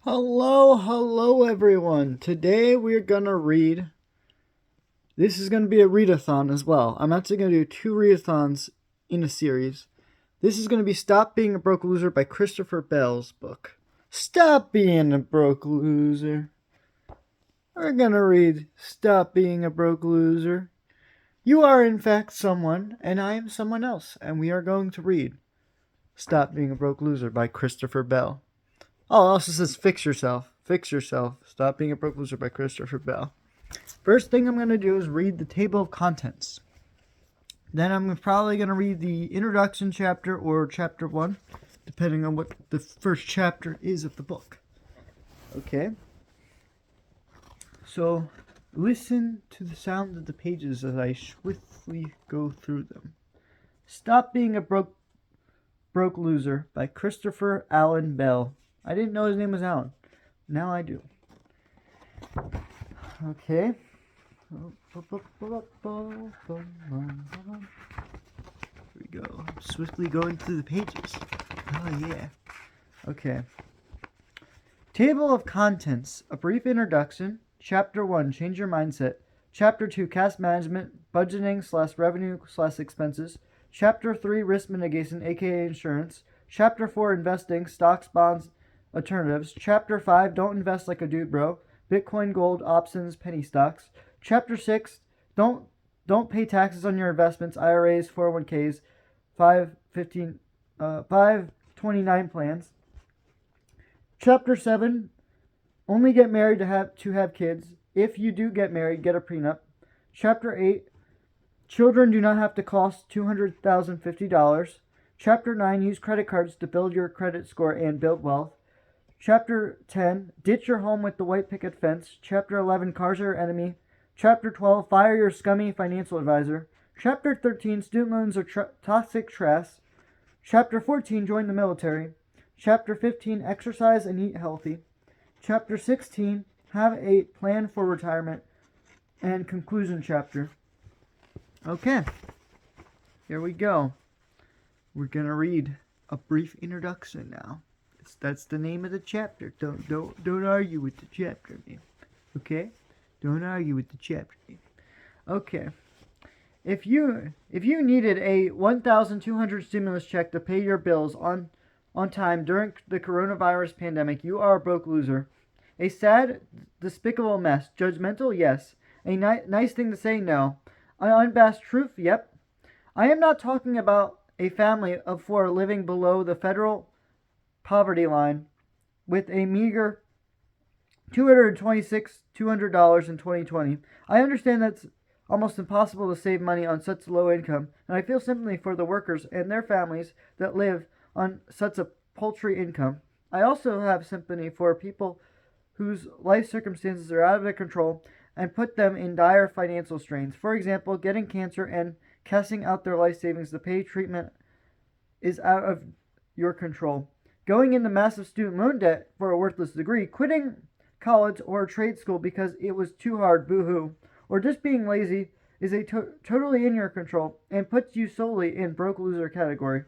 Hello everyone. Today we're gonna read. This is gonna be a readathon as well. I'm actually gonna do two readathons in a series. This is gonna be Stop Being a Broke Loser by Christopher Bell's book. Stop being a broke loser. We're gonna read Stop Being a Broke Loser. You are in fact someone, and I am someone else, and we are going to read Stop Being a Broke Loser by Christopher Bell. Oh, it also says Fix Yourself. Fix Yourself. Stop Being a Broke Loser by Christopher Bell. First thing I'm going to do is read the table of contents. Then I'm probably going to read the introduction chapter or chapter 1, depending on what the first chapter is of the book. Okay? So, listen to the sound of the pages as I swiftly go through them. Stop Being a Broke Loser by Christopher Allen Bell. I didn't know his name was Alan. Now I do. Okay. Here we go. I'm swiftly going through the pages. Oh, yeah. Okay. Table of Contents. A brief introduction. Chapter 1, Change Your Mindset. Chapter 2, Cash Management, Budgeting / Revenue / Expenses. Chapter 3, Risk Mitigation, aka Insurance. Chapter 4, Investing, Stocks, Bonds, Alternatives. Chapter 5, Don't Invest Like a Dude Bro. Bitcoin, Gold, Options, Penny Stocks. Chapter 6, Don't pay taxes on your investments, IRAs, 401ks, 529 plans. Chapter 7, Only get married to have kids. If you do get married, get a prenup. Chapter 8, Children do not have to cost $200,050. Chapter 9, Use credit cards to build your credit score and build wealth. Chapter 10, Ditch your home with the white picket fence. Chapter 11, Cars are your enemy. Chapter 12, Fire your scummy financial advisor. Chapter 13, Student loans are toxic trash. Chapter 14, Join the military. Chapter 15, Exercise and eat healthy. Chapter 16, Have a plan for retirement. And conclusion chapter. Okay, here we go. We're gonna read a brief introduction now. That's the name of the chapter. Don't argue with the chapter name. Okay? Don't argue with the chapter name. Okay. If you needed a $1,200 stimulus check to pay your bills on time during the coronavirus pandemic, you are a broke loser. A sad, despicable mess. Judgmental? Yes. A nice thing to say? No. An unabashed truth? Yep. I am not talking about a family of 4 living below the federal poverty line with a meager $226 in 2020. I understand that's almost impossible to save money on such low income, and I feel sympathy for the workers and their families that live on such a paltry income. I also have sympathy for people whose life circumstances are out of their control and put them in dire financial strains. For example, getting cancer and casting out their life savings to pay treatment is out of your control. Going into massive student loan debt for a worthless degree, quitting college or trade school because it was too hard, boo-hoo, or just being lazy is totally in your control and puts you solely in broke loser category.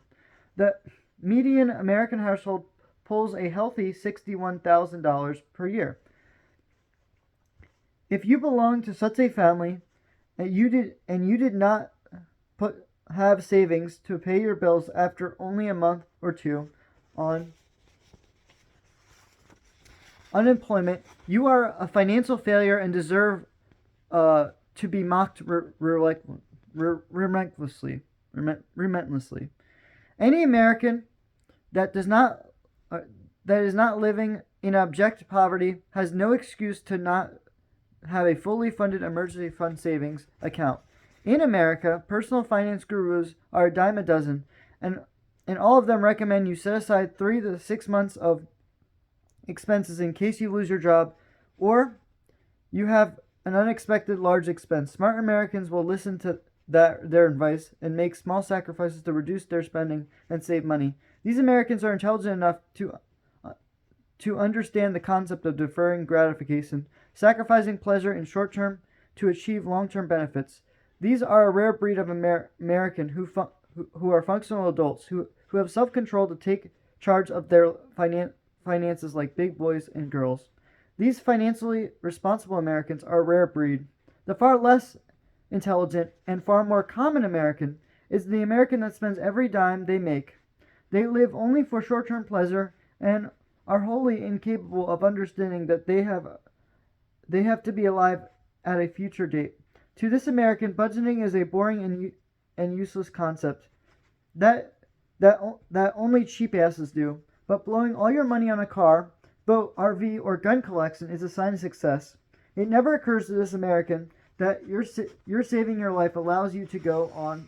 The median American household pulls a healthy $61,000 per year. If you belong to such a family and you did not have savings to pay your bills after only a month or two on unemployment, you are a financial failure and deserve to be mocked relentlessly. Any American that is not living in abject poverty has no excuse to not have a fully funded emergency fund savings account. In America, personal finance gurus are a dime a dozen, and all of them recommend you set aside 3 to 6 months of expenses in case you lose your job or you have an unexpected large expense. Smart Americans will listen to their advice and make small sacrifices to reduce their spending and save money. These Americans are intelligent enough to understand the concept of deferring gratification, sacrificing pleasure in short term to achieve long-term benefits. These are a rare breed of American who are functional adults who have self-control to take charge of their finances like big boys and girls. These financially responsible Americans are a rare breed. The far less intelligent and far more common American is the American that spends every dime they make. They live only for short-term pleasure and are wholly incapable of understanding that they have to be alive at a future date. To this American, budgeting is a boring and useless concept that only cheap asses do. But blowing all your money on a car, boat, RV, or gun collection is a sign of success. It never occurs to this American that your saving your life allows you to go on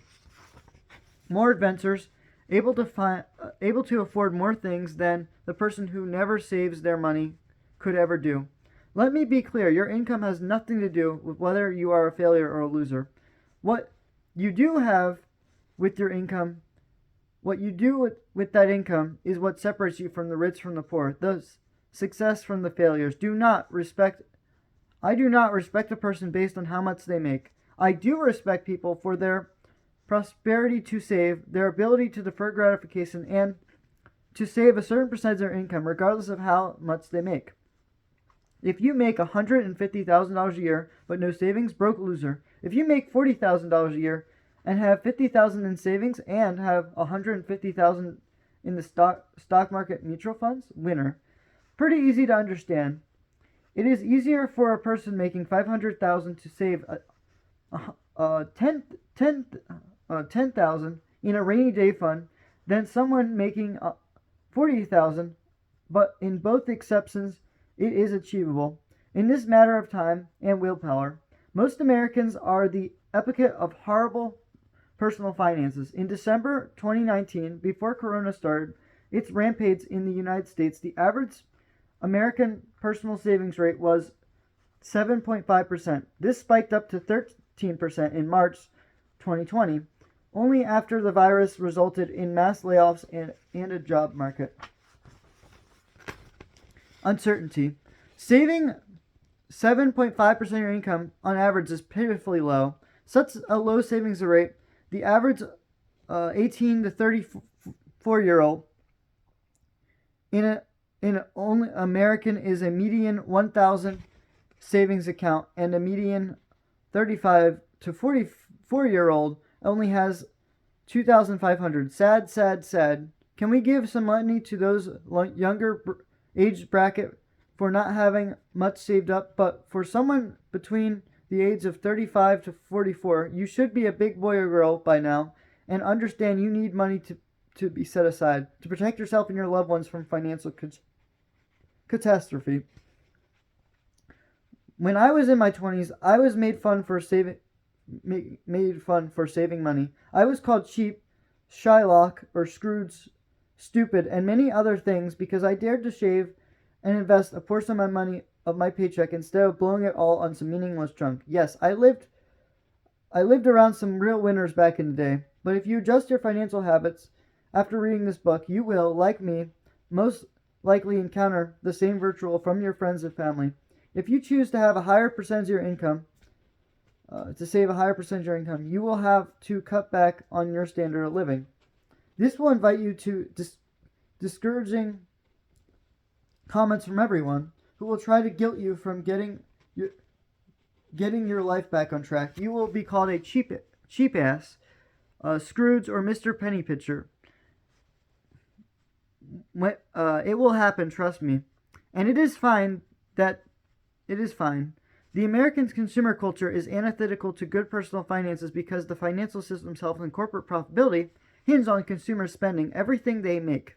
more adventures, able to afford more things than the person who never saves their money could ever do. Let me be clear, your income has nothing to do with whether you are a failure or a loser. What you do have with your income, what you do with that income is what separates you from the rich from the poor, the success from the failures. I do not respect a person based on how much they make. I do respect people for their prosperity to save, their ability to defer gratification, and to save a certain percentage of their income regardless of how much they make. If you make $150,000 a year but no savings, broke loser. If you make $40,000 a year and have $50,000 in savings and have $150,000 in the stock market mutual funds, winner. Pretty easy to understand. It is easier for a person making $500,000 to save $10,000 in a rainy day fund than someone making $40,000, but in both exceptions, it is achievable. In this matter of time and willpower, most Americans are the epithet of horrible personal finances. In December 2019, before Corona started its rampage in the United States, the average American personal savings rate was 7.5%. This spiked up to 13% in March 2020, only after the virus resulted in mass layoffs and a job market uncertainty. Saving 7.5% of your income on average is pitifully low. Such a low savings rate, the average 18 to 34-year-old in only American is a median 1,000 savings account, and a median 35 to 44-year-old only has 2,500. Sad, sad, sad. Can we give some money to those younger age bracket for not having much saved up? But for someone between the age of 35 to 44, you should be a big boy or girl by now and understand you need money to be set aside to protect yourself and your loved ones from financial catastrophe. When I was in my 20s, I was made fun for saving money. I was called cheap, Shylock, or Scrooge, stupid, and many other things because I dared to shave and invest a portion of my paycheck instead of blowing it all on some meaningless junk. Yes, I lived around some real winners back in the day. But if you adjust your financial habits after reading this book, you will, like me, most likely encounter the same virtue from your friends and family. If you choose to have a higher percentage of your income, to save a higher percentage of your income, you will have to cut back on your standard of living. This will invite you to discouraging comments from everyone who will try to guilt you from getting your life back on track. You will be called a cheap ass, Scrooge, or Mr. Penny Pitcher. It will happen, trust me. And it is fine. The American consumer culture is antithetical to good personal finances because the financial system's health and corporate profitability hinge on consumer spending everything they make.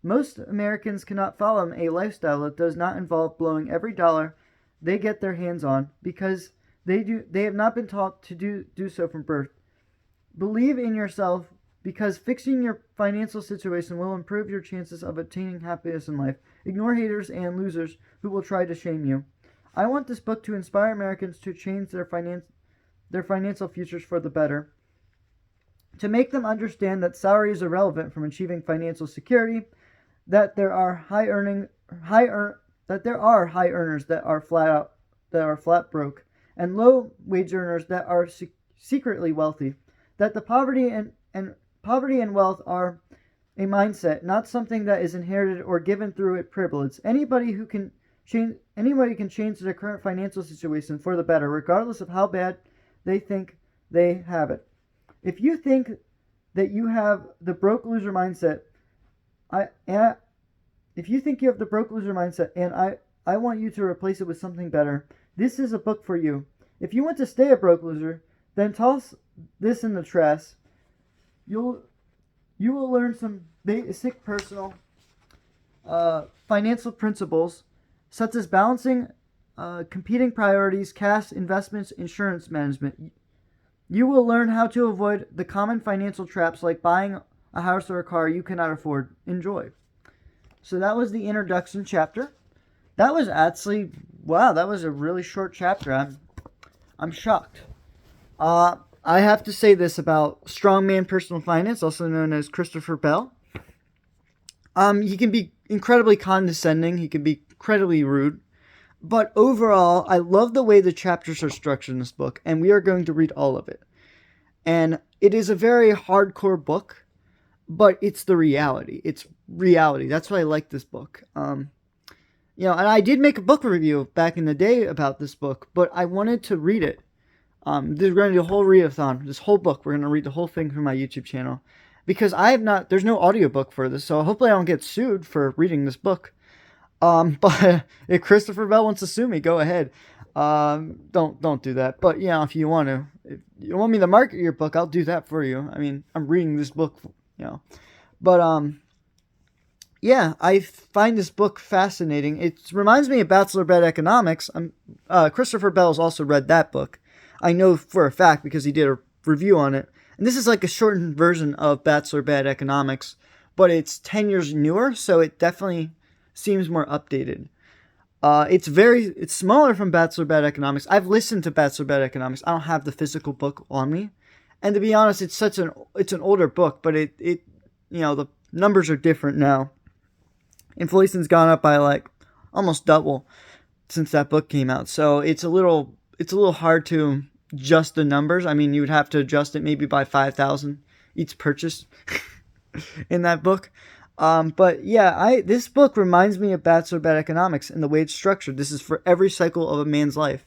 Most Americans cannot follow a lifestyle that does not involve blowing every dollar they get their hands on because they have not been taught to do so from birth. Believe in yourself because fixing your financial situation will improve your chances of attaining happiness in life. Ignore haters and losers who will try to shame you. I want this book to inspire Americans to change their financial futures for the better, to make them understand that salary is irrelevant from achieving financial security, that there are high earners that are flat broke, and low wage earners that are secretly wealthy, that the poverty and wealth are a mindset, not something that is inherited or given through a privilege. Anybody can change their current financial situation for the better, regardless of how bad they think they have it. If you think that you have the broke loser mindset, if you think you have the broke loser mindset, and I want you to replace it with something better, this is a book for you. If you want to stay a broke loser, then toss this in the trash. You will learn some basic personal financial principles, such as balancing competing priorities, cash, investments, insurance management. You will learn how to avoid the common financial traps like buying a house or a car you cannot afford. Enjoy. So that was the introduction chapter. That was actually, wow, that was a really short chapter. I'm shocked. I have to say this about Strongman Personal Finance, also known as Christopher Bell. He can be incredibly condescending. He can be incredibly rude. But overall, I love the way the chapters are structured in this book, and we are going to read all of it. And it is a very hardcore book, but it's the reality. It's reality. That's why I like this book. And I did make a book review back in the day about this book, but I wanted to read it. We're going to do a whole readathon. This whole book, we're going to read the whole thing from my YouTube channel. Because there's no audiobook for this, so hopefully I don't get sued for reading this book. But if Christopher Bell wants to sue me, go ahead. Don't do that. But if you want to, if you want me to market your book, I'll do that for you. I mean, I'm reading this book, But I find this book fascinating. It reminds me of Bachelor Bad Economics. Christopher Bell's also read that book. I know for a fact because he did a review on it. And this is like a shortened version of Bachelor Bad Economics, but it's 10 years newer, so it definitely seems more updated. It's smaller from Bachelor Bad Economics. I've listened to Bachelor Bad Economics. I don't have the physical book on me. And to be honest, it's an older book, but it the numbers are different now. Inflation's gone up by like almost double since that book came out. So it's a little hard to adjust the numbers. I mean, you would have to adjust it maybe by 5,000 each purchase in that book. This book reminds me of Bachelor Bad Economics and the way it's structured. This is for every cycle of a man's life.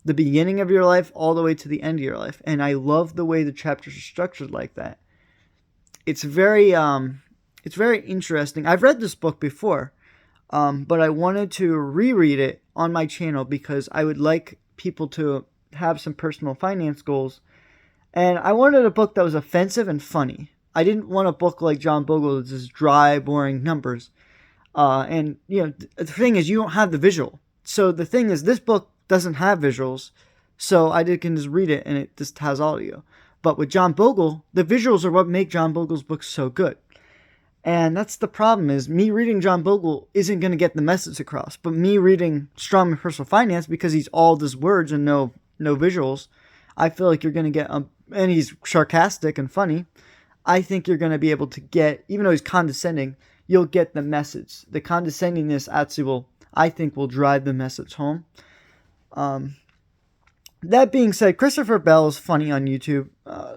The beginning of your life all the way to the end of your life. And I love the way the chapters are structured like that. It's very interesting. I've read this book before, but I wanted to reread it on my channel because I would like people to have some personal finance goals. And I wanted a book that was offensive and funny. I didn't want a book like John Bogle that's just dry, boring numbers. The thing is, you don't have the visual. So the thing is, this book doesn't have visuals. So I can just read it and it just has audio. But with John Bogle, the visuals are what make John Bogle's books so good. And that's the problem, is me reading John Bogle isn't going to get the message across. But me reading Strongman Personal Finance, because he's all just words and no visuals, I feel like you're going to get, and he's sarcastic and funny, I think you're going to be able to get, even though he's condescending, you'll get the message. The condescendingness actually will drive the message home. That being said, Christopher Bell is funny on YouTube.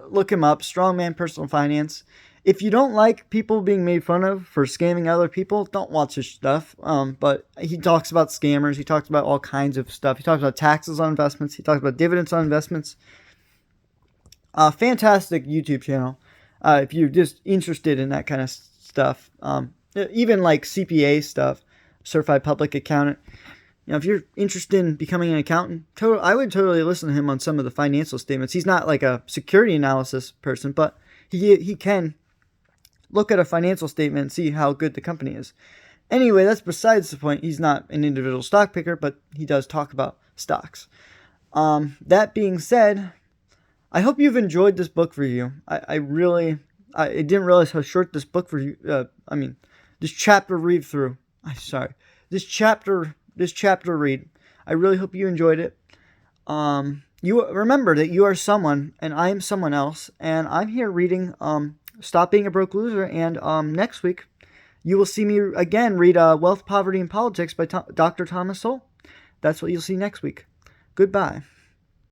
Look him up, Strongman Personal Finance. If you don't like people being made fun of for scamming other people, don't watch his stuff. But he talks about scammers. He talks about all kinds of stuff. He talks about taxes on investments. He talks about dividends on investments. Fantastic YouTube channel. If you're just interested in that kind of stuff. Even like CPA stuff, Certified Public Accountant. If you're interested in becoming an accountant, I would totally listen to him on some of the financial statements. He's not like a security analysis person, but he can look at a financial statement and see how good the company is. Anyway, that's besides the point. He's not an individual stock picker, but he does talk about stocks. That being said, I hope you've enjoyed this book review. I didn't realize how short this book review, this chapter read through. This chapter read. I really hope you enjoyed it. You remember that you are someone and I am someone else, and I'm here reading Stop Being a Broke Loser, and next week you will see me again read Wealth, Poverty, and Politics by Dr. Thomas Sowell. That's what you'll see next week. Goodbye.